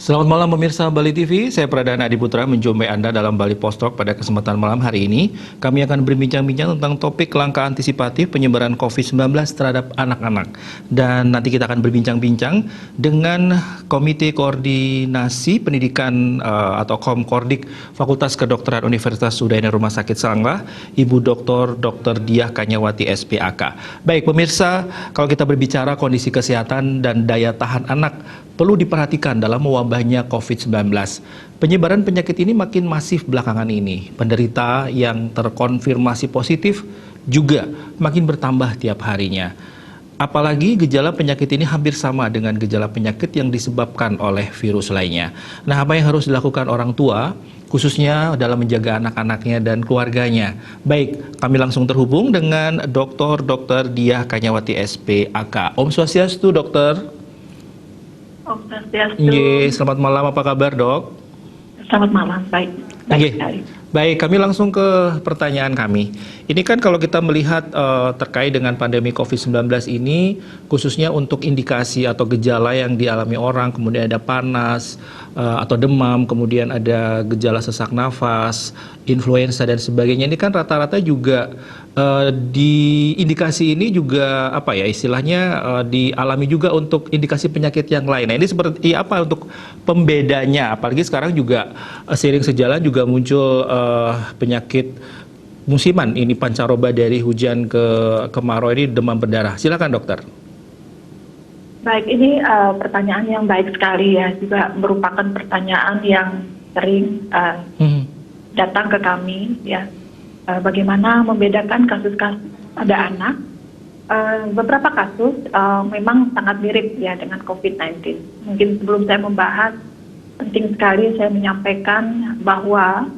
Selamat malam pemirsa Bali TV, saya Pradana Adiputra menjumpai Anda dalam Bali Post Talk pada kesempatan malam hari ini. Kami akan berbincang-bincang tentang topik langkah antisipatif penyebaran COVID-19 terhadap anak-anak. Dan nanti kita akan berbincang-bincang dengan Komite Koordinasi Pendidikan atau Komkordik Fakultas Kedokteran Universitas Udayana Rumah Sakit Sanglah, Ibu Dr. Diah Kanyawati SPAK. Baik pemirsa, kalau kita berbicara kondisi kesehatan dan daya tahan anak perlu diperhatikan dalam mewabahnya COVID-19. Penyebaran penyakit ini makin masif belakangan ini. Penderita yang terkonfirmasi positif juga makin bertambah tiap harinya. Apalagi gejala penyakit ini hampir sama dengan gejala penyakit yang disebabkan oleh virus lainnya. Nah, apa yang harus dilakukan orang tua, khususnya dalam menjaga anak-anaknya dan keluarganya? Baik, kami langsung terhubung dengan Dr. Diah Kanyawati SPAK. Om Swastiastu, dokter. Om Swastiastu. Selamat malam, apa kabar dok? Selamat malam, baik. Baik, kami langsung ke pertanyaan kami. Ini kan kalau kita melihat terkait dengan pandemi COVID-19 ini, khususnya untuk indikasi atau gejala yang dialami orang, kemudian ada panas atau demam, kemudian ada gejala sesak nafas, influenza dan sebagainya. Ini kan rata-rata juga di indikasi ini juga apa ya istilahnya dialami juga untuk indikasi penyakit yang lain. Nah, ini seperti apa untuk pembedanya? Apalagi sekarang juga seiring sejalan juga muncul penyakit musiman ini pancaroba dari hujan ke kemarau ini demam berdarah. Silakan dokter. Baik, ini pertanyaan yang baik sekali ya, juga merupakan pertanyaan yang sering datang ke kami ya. Bagaimana membedakan kasus-kasus pada anak? Beberapa kasus memang sangat mirip ya dengan COVID-19. Mungkin sebelum saya membahas, penting sekali saya menyampaikan bahwa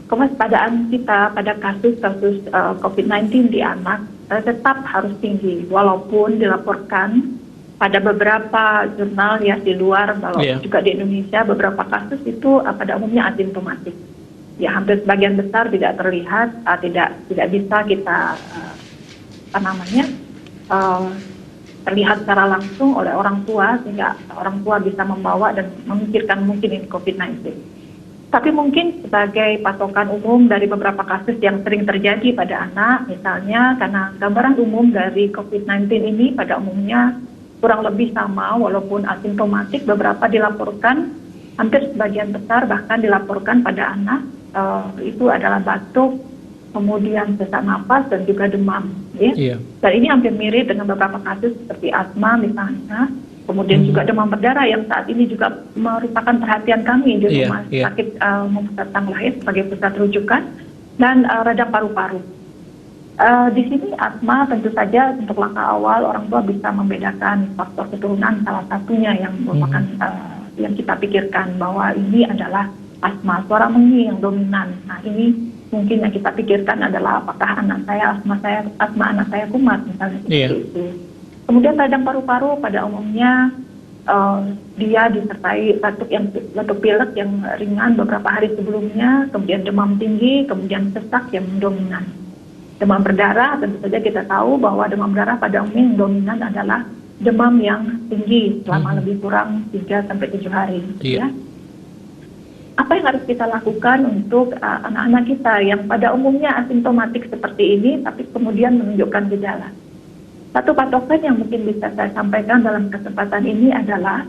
kewaspadaan kita pada kasus-kasus COVID-19 di anak tetap harus tinggi, walaupun dilaporkan pada beberapa jurnal ya di luar, juga di Indonesia beberapa kasus itu pada umumnya asimptomatik. Ya, hampir sebagian besar tidak terlihat, tidak bisa kita terlihat secara langsung oleh orang tua, sehingga orang tua bisa membawa dan memikirkan mungkin ini COVID-19. Tapi mungkin sebagai patokan umum dari beberapa kasus yang sering terjadi pada anak, misalnya karena gambaran umum dari COVID-19 ini pada umumnya kurang lebih sama, walaupun asimptomatik, beberapa dilaporkan, hampir sebagian besar bahkan dilaporkan pada anak, itu adalah batuk, kemudian sesak napas dan juga demam. Ya? Dan ini hampir mirip dengan beberapa kasus seperti asma misalnya, kemudian juga demam berdarah yang saat ini juga merupakan perhatian kami di rumah sakit Pusat Sanglah sebagai pusat rujukan, dan radang paru-paru. Di sini asma tentu saja untuk langkah awal orang tua bisa membedakan faktor keturunan salah satunya yang merupakan yang kita pikirkan bahwa ini adalah asma, suara mengi yang dominan. Nah, ini mungkin yang kita pikirkan adalah apakah asma anak saya kumat misalnya seperti itu. Kemudian radang paru-paru pada umumnya dia disertai batuk pilek yang ringan beberapa hari sebelumnya, kemudian demam tinggi, kemudian sesak yang dominan. Demam berdarah, tentu saja kita tahu bahwa demam berdarah pada umumnya yang dominan adalah demam yang tinggi selama lebih kurang 3-7 hari. Ya. Apa yang harus kita lakukan untuk anak-anak kita yang pada umumnya asimptomatik seperti ini, tapi kemudian menunjukkan gejala? Satu patokan yang mungkin bisa saya sampaikan dalam kesempatan ini adalah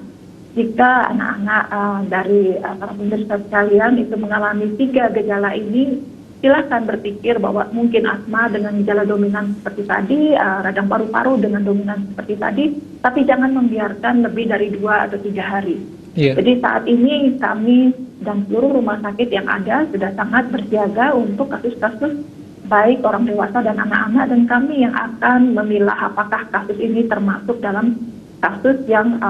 jika anak-anak dari para pemirsa sekalian itu mengalami 3 gejala ini, silakan berpikir bahwa mungkin asma dengan gejala dominan seperti tadi, radang paru-paru dengan dominan seperti tadi, tapi jangan membiarkan lebih dari 2 atau 3 hari. Jadi saat ini kami dan seluruh rumah sakit yang ada sudah sangat bersiaga untuk kasus-kasus baik orang dewasa dan anak-anak, dan kami yang akan memilah apakah kasus ini termasuk dalam kasus yang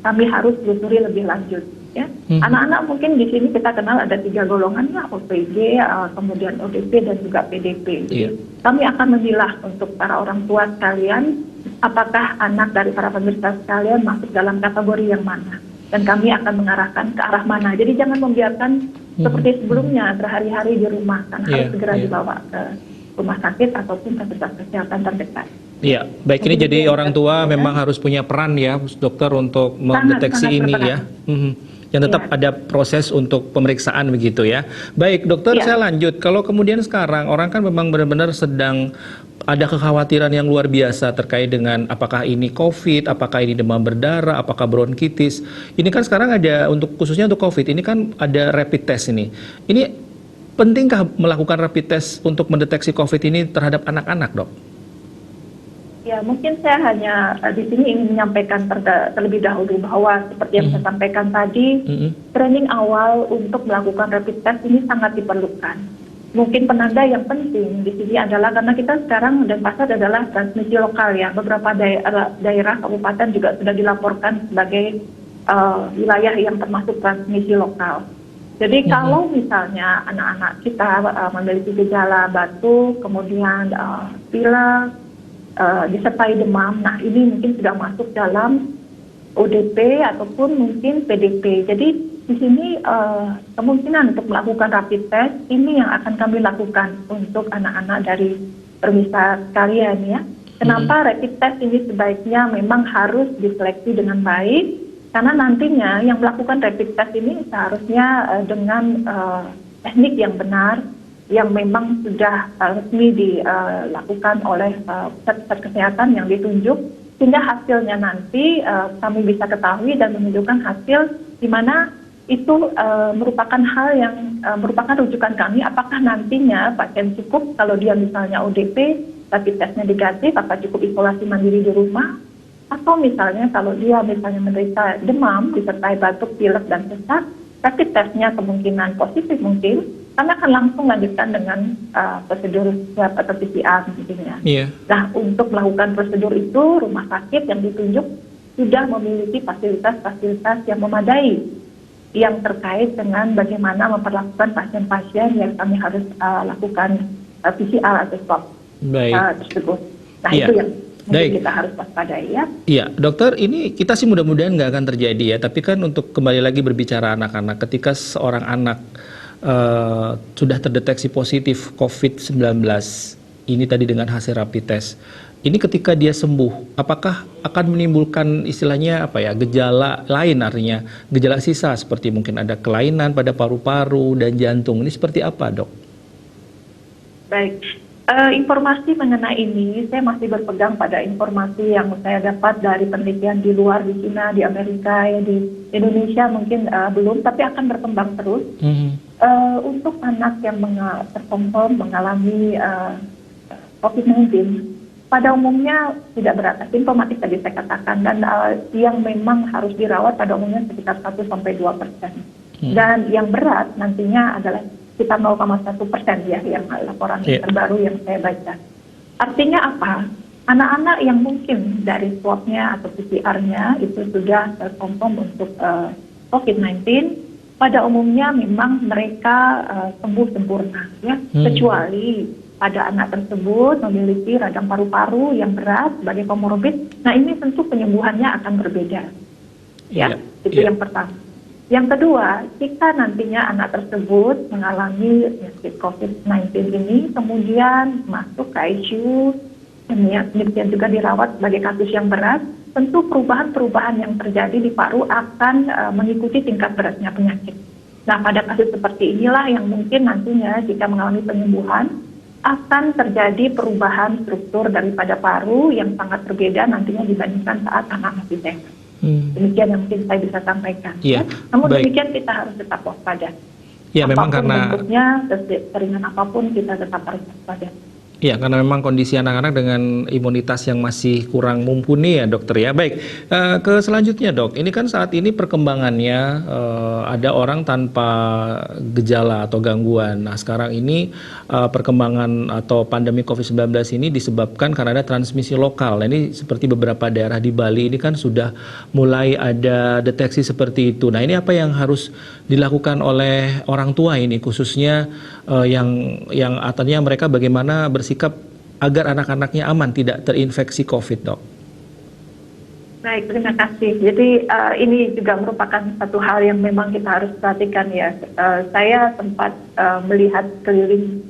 kami harus telusuri lebih lanjut. Ya. Anak-anak mungkin di sini kita kenal ada 3 golongan ya, OPG, kemudian ODP dan juga PDP. Jadi, kami akan memilah untuk para orang tua sekalian apakah anak dari para pemirsa sekalian masuk dalam kategori yang mana, dan kami akan mengarahkan ke arah mana. Jadi jangan membiarkan seperti sebelumnya berhari-hari di rumah kan harus segera Iya. dibawa ke rumah sakit ataupun fasilitas kesehatan terdekat. Iya, baik ini jadi orang tua memang harus punya peran ya, dokter untuk mendeteksi sangat ini berperan. ya. Yang tetap Iya. ada proses untuk pemeriksaan begitu ya. Baik, dokter Iya. saya lanjut. Kalau kemudian sekarang orang kan memang benar-benar sedang ada kekhawatiran yang luar biasa terkait dengan apakah ini COVID, apakah ini demam berdarah, apakah bronkitis. Ini kan sekarang ada untuk khususnya untuk COVID, ini kan ada rapid test ini. Ini pentingkah melakukan rapid test untuk mendeteksi COVID ini terhadap anak-anak, dok? Ya, mungkin saya hanya di sini ingin menyampaikan terlebih dahulu bahwa seperti yang saya sampaikan tadi, training awal untuk melakukan rapid test ini sangat diperlukan. Mungkin penanda yang penting di sini adalah karena kita sekarang dan pasar adalah transmisi lokal ya. Beberapa daerah kabupaten juga sudah dilaporkan sebagai wilayah yang termasuk transmisi lokal. Jadi kalau misalnya anak-anak kita memiliki gejala batuk, kemudian pilek, disertai demam, nah ini mungkin sudah masuk dalam ODP ataupun mungkin PDP. Jadi di sini kemungkinan untuk melakukan rapid test ini yang akan kami lakukan untuk anak-anak dari permisa sekalian ya. Kenapa rapid test ini sebaiknya memang harus diseleksi dengan baik? Karena nantinya yang melakukan rapid test ini seharusnya dengan teknik yang benar, yang memang sudah resmi dilakukan oleh pusat kesehatan yang ditunjuk, sehingga hasilnya nanti kami bisa ketahui dan menunjukkan hasil di mana itu merupakan hal yang merupakan rujukan kami, apakah nantinya pasien cukup kalau dia misalnya ODP, rapid testnya negatif, apakah cukup isolasi mandiri di rumah, atau misalnya kalau dia misalnya menderita demam disertai batuk, pilek, dan sesak, rapid testnya kemungkinan positif mungkin, karena akan langsung lanjutkan dengan prosedur swab atau PCR nantinya. Iya. Nah, untuk melakukan prosedur itu, rumah sakit yang ditunjuk sudah memiliki fasilitas-fasilitas yang memadai yang terkait dengan bagaimana memperlakukan pasien-pasien yang kami harus lakukan PCR atau swab tersebut. Nah, Iya. itu yang mungkin Baik. kita harus waspadai ya. Iya, dokter, ini kita sih mudah-mudahan nggak akan terjadi ya. Tapi kan untuk kembali lagi berbicara anak-anak, ketika seorang anak sudah terdeteksi positif COVID-19, ini tadi dengan hasil rapid test, ini ketika dia sembuh, apakah akan menimbulkan istilahnya apa ya, gejala lain, artinya gejala sisa seperti mungkin ada kelainan pada paru-paru dan jantung. Ini seperti apa, dok? Baik. Informasi mengenai ini, saya masih berpegang pada informasi yang saya dapat dari penelitian di luar, di China, di Amerika, ya, di Indonesia mungkin belum, tapi akan berkembang terus. Untuk anak yang terkonfirm mengalami COVID-19, pada umumnya tidak berat, simptomatik tadi saya katakan, dan yang memang harus dirawat pada umumnya sekitar 1-2%. Dan yang berat nantinya adalah sekitar 0,1% ya, yang laporan terbaru yang saya baca. Artinya apa? Anak-anak yang mungkin dari swab-nya atau PCR-nya itu sudah terkonfirm untuk COVID-19, pada umumnya memang mereka sembuh sempurna, ya. Kecuali pada anak tersebut memiliki radang paru-paru yang berat sebagai komorbid. Nah, ini tentu penyembuhannya akan berbeda, ya. Itu yang pertama. Yang kedua, jika nantinya anak tersebut mengalami penyakit COVID-19 ini, kemudian masuk ke ICU, kemudian juga dirawat sebagai kasus yang berat, tentu perubahan-perubahan yang terjadi di paru akan mengikuti tingkat beratnya penyakit. Nah, pada kasus seperti inilah yang mungkin nantinya jika mengalami penyembuhan, akan terjadi perubahan struktur daripada paru yang sangat berbeda nantinya dibandingkan saat anak masih sehat. Demikian yang mungkin saya bisa sampaikan. Iya, Namun baik. demikian kita harus tetap waspada. Ya, memang Apapun karena bentuknya, seringan apapun kita tetap harus waspada. ya, karena memang kondisi anak-anak dengan imunitas yang masih kurang mumpuni ya, dokter ya. Baik, ke selanjutnya, dok. Ini kan saat ini perkembangannya ada orang tanpa gejala atau gangguan. Nah, sekarang ini perkembangan atau pandemi COVID-19 ini disebabkan karena ada transmisi lokal. Nah, ini seperti beberapa daerah di Bali ini kan sudah mulai ada deteksi seperti itu. Nah, ini apa yang harus dilakukan oleh orang tua ini, khususnya yang artinya mereka bagaimana bersikap agar anak-anaknya aman tidak terinfeksi COVID, dok? Baik, terima kasih. Jadi ini juga merupakan satu hal yang memang kita harus perhatikan ya. Saya sempat melihat keliling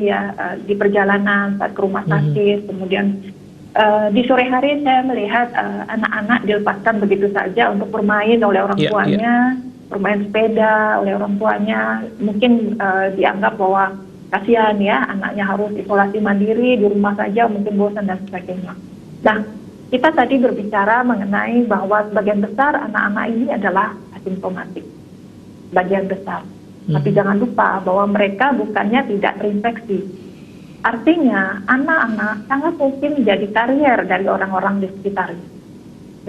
ya di perjalanan saat ke rumah sakit, kemudian di sore hari saya melihat anak-anak dilepaskan begitu saja untuk bermain oleh orang tuanya, bermain sepeda oleh orang tuanya. Mungkin dianggap bahwa kasihan ya, anaknya harus isolasi mandiri di rumah saja, mungkin bosan dan sebagainya. Nah, kita tadi berbicara mengenai bahwa sebagian besar anak-anak ini adalah asimptomatik, bagian besar. Tapi jangan lupa bahwa mereka bukannya tidak terinfeksi. Artinya anak-anak sangat mungkin menjadi karier dari orang-orang di sekitarnya.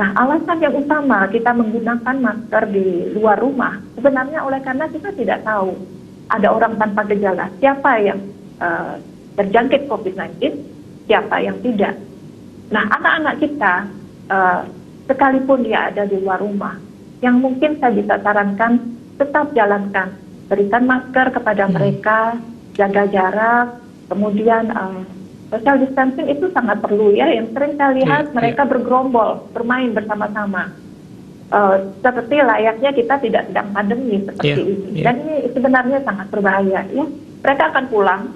Nah, alasan yang utama kita menggunakan masker di luar rumah sebenarnya oleh karena kita tidak tahu ada orang tanpa gejala, siapa yang terjangkit COVID-19, siapa yang tidak. Nah, anak-anak kita, sekalipun dia ada di luar rumah, yang mungkin saya bisa sarankan tetap jalankan. Berikan masker kepada mereka, jaga jarak, kemudian social distancing itu sangat perlu ya. Yang sering saya lihat mereka bergerombol, bermain bersama-sama. Seperti layaknya kita tidak sedang pandemi seperti ini. Dan ini sebenarnya sangat berbahaya ya. Mereka akan pulang,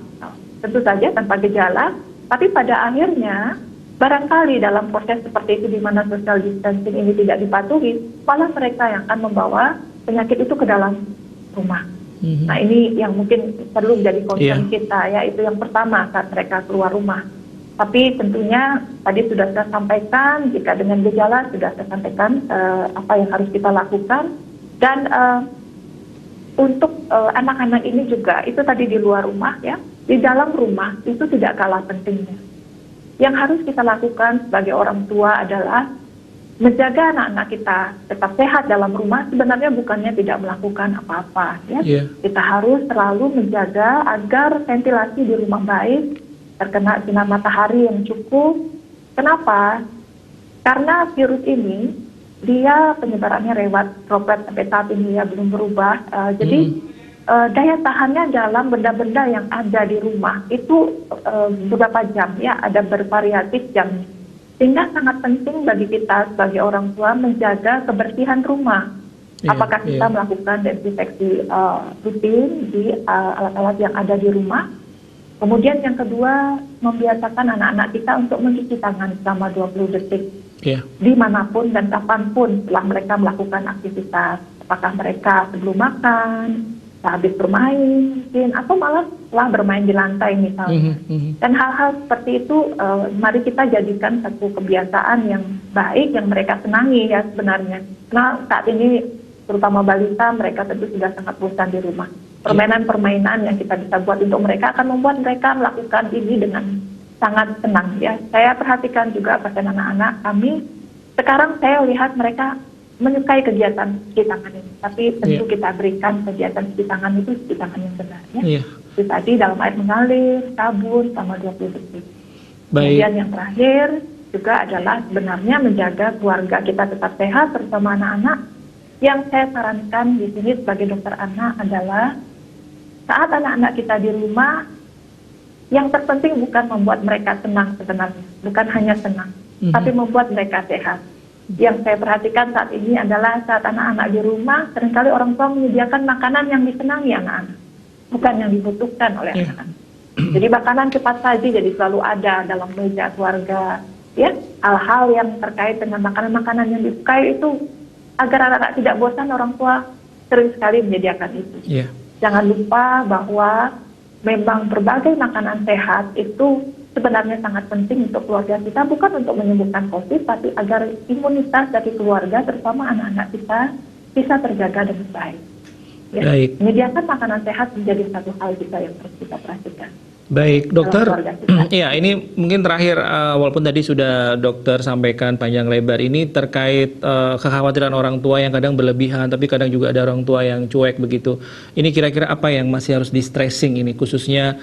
tentu saja tanpa gejala, tapi pada akhirnya barangkali dalam proses seperti itu di mana social distancing ini tidak dipatuhi, malah mereka yang akan membawa penyakit itu ke dalam rumah. Nah, ini yang mungkin perlu menjadi concern kita ya, itu yang pertama saat mereka keluar rumah. Tapi tentunya tadi sudah saya sampaikan, jika dengan gejala sudah saya sampaikan apa yang harus kita lakukan. Dan untuk anak-anak ini juga, itu tadi di luar rumah ya, di dalam rumah itu tidak kalah pentingnya. Yang harus kita lakukan sebagai orang tua adalah menjaga anak-anak kita tetap sehat dalam rumah. Sebenarnya bukannya tidak melakukan apa-apa ya. Kita harus selalu menjaga agar ventilasi di rumah baik, terkena sinar matahari yang cukup. Kenapa? Karena virus ini dia penyebarannya lewat droplet sampai saat ini ya belum berubah. Jadi daya tahannya dalam benda-benda yang ada di rumah itu beberapa jam ya, ada bervariatif jam. Sehingga sangat penting bagi kita sebagai orang tua menjaga kebersihan rumah. Apakah kita melakukan desinfeksi rutin di alat-alat yang ada di rumah. Kemudian yang kedua, membiasakan anak-anak kita untuk mencuci tangan selama 20 detik. Dimanapun dan kapanpun setelah mereka melakukan aktivitas. Apakah mereka sebelum makan, habis bermain mungkin, atau malah setelah bermain di lantai misalnya. Dan hal-hal seperti itu mari kita jadikan satu kebiasaan yang baik yang mereka senangi ya sebenarnya. Nah, saat ini terutama balita, mereka tentu sudah sangat bosan di rumah. Permainan-permainan yang kita bisa buat untuk mereka akan membuat mereka melakukan ini dengan sangat senang ya. Saya perhatikan juga pasien anak-anak kami, sekarang saya lihat mereka menyukai kegiatan cuci tangan ini, tapi tentu kita berikan kegiatan cuci tangan itu cuci tangan yang benar ya. Itu tadi dalam air mengalir, sabun selama 20 detik. Kemudian yang terakhir juga adalah sebenarnya menjaga keluarga kita tetap sehat bersama anak-anak. Yang saya sarankan di sini sebagai dokter anak adalah saat anak-anak kita di rumah, yang terpenting bukan membuat mereka senang sebenarnya, bukan hanya senang, tapi membuat mereka sehat. Yang saya perhatikan saat ini adalah saat anak-anak di rumah, seringkali orang tua menyediakan makanan yang disenangi anak-anak, bukan yang dibutuhkan oleh anak-anak. Jadi makanan cepat saji jadi selalu ada dalam meja keluarga. Ya, hal-hal yang terkait dengan makanan-makanan yang disukai itu agar anak-anak tidak bosan, orang tua sering sekali menyediakan itu. Jangan lupa bahwa memang berbagai makanan sehat itu sebenarnya sangat penting untuk keluarga kita, bukan untuk menyembuhkan COVID, tapi agar imunitas dari keluarga, terutama anak-anak kita, bisa terjaga dengan baik. Ya. Menyediakan makanan sehat menjadi satu hal juga yang harus kita perhatikan. Baik, dokter. Ya, ini mungkin terakhir, walaupun tadi sudah dokter sampaikan panjang lebar, ini terkait kekhawatiran orang tua yang kadang berlebihan, tapi kadang juga ada orang tua yang cuek begitu. Ini kira-kira apa yang masih harus di-stressing ini, khususnya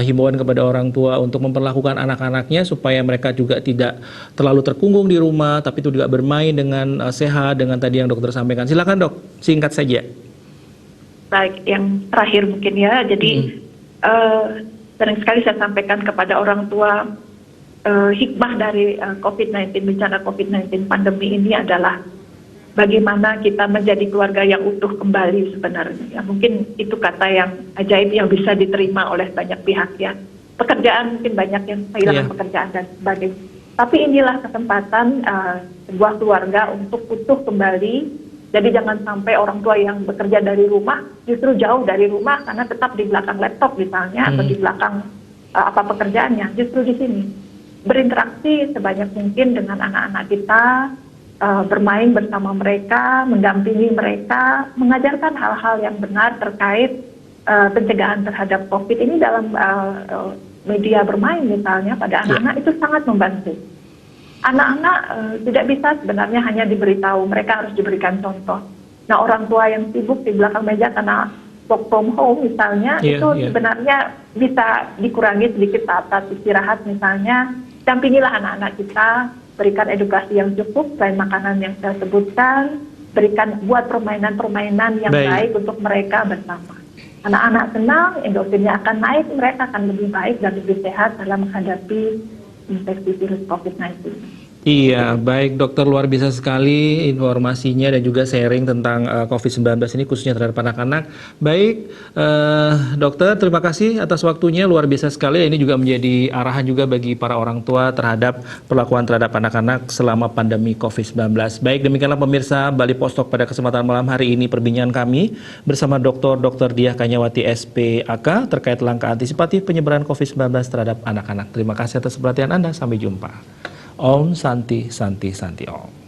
himbauan kepada orang tua untuk memperlakukan anak-anaknya supaya mereka juga tidak terlalu terkungkung di rumah, tapi itu juga bermain dengan sehat, dengan tadi yang dokter sampaikan. Silakan dok, singkat saja. Baik, yang terakhir mungkin ya, jadi sering sekali saya sampaikan kepada orang tua, hikmah dari COVID-19, bencana COVID-19 pandemi ini adalah bagaimana kita menjadi keluarga yang utuh kembali sebenarnya. Ya, mungkin itu kata yang ajaib yang bisa diterima oleh banyak pihak ya. Pekerjaan mungkin banyak yang kehilangan pekerjaan dan sebagainya. Tapi inilah kesempatan sebuah keluarga untuk utuh kembali. Jadi jangan sampai orang tua yang bekerja dari rumah justru jauh dari rumah karena tetap di belakang laptop misalnya atau di belakang apa pekerjaannya. Justru di sini berinteraksi sebanyak mungkin dengan anak-anak kita, bermain bersama mereka, mendampingi mereka, mengajarkan hal-hal yang benar terkait pencegahan terhadap COVID ini dalam media bermain misalnya pada anak-anak itu sangat membantu. Anak-anak tidak bisa sebenarnya hanya diberitahu, mereka harus diberikan contoh. Nah, orang tua yang sibuk di belakang meja karena work from home misalnya, sebenarnya bisa dikurangi sedikit saat-saat istirahat misalnya. Dampingilah anak-anak kita, berikan edukasi yang cukup, selain makanan yang saya sebutkan, buat permainan-permainan yang baik untuk mereka bersama. Anak-anak senang, endorfinnya akan naik, mereka akan lebih baik dan lebih sehat dalam menghadapi infeksi virus COVID-19. Iya, baik dokter, luar biasa sekali informasinya dan juga sharing tentang COVID-19 ini khususnya terhadap anak-anak. Baik, dokter, terima kasih atas waktunya, luar biasa sekali. Ini juga menjadi arahan juga bagi para orang tua terhadap perlakuan terhadap anak-anak selama pandemi COVID-19. Baik, demikianlah pemirsa Bali Post Talk pada kesempatan malam hari ini perbincangan kami bersama Dr. Diah Kanyawati SPAK terkait langkah antisipatif penyebaran COVID-19 terhadap anak-anak. Terima kasih atas perhatian Anda, sampai jumpa. Om Santi Santi Santi Om.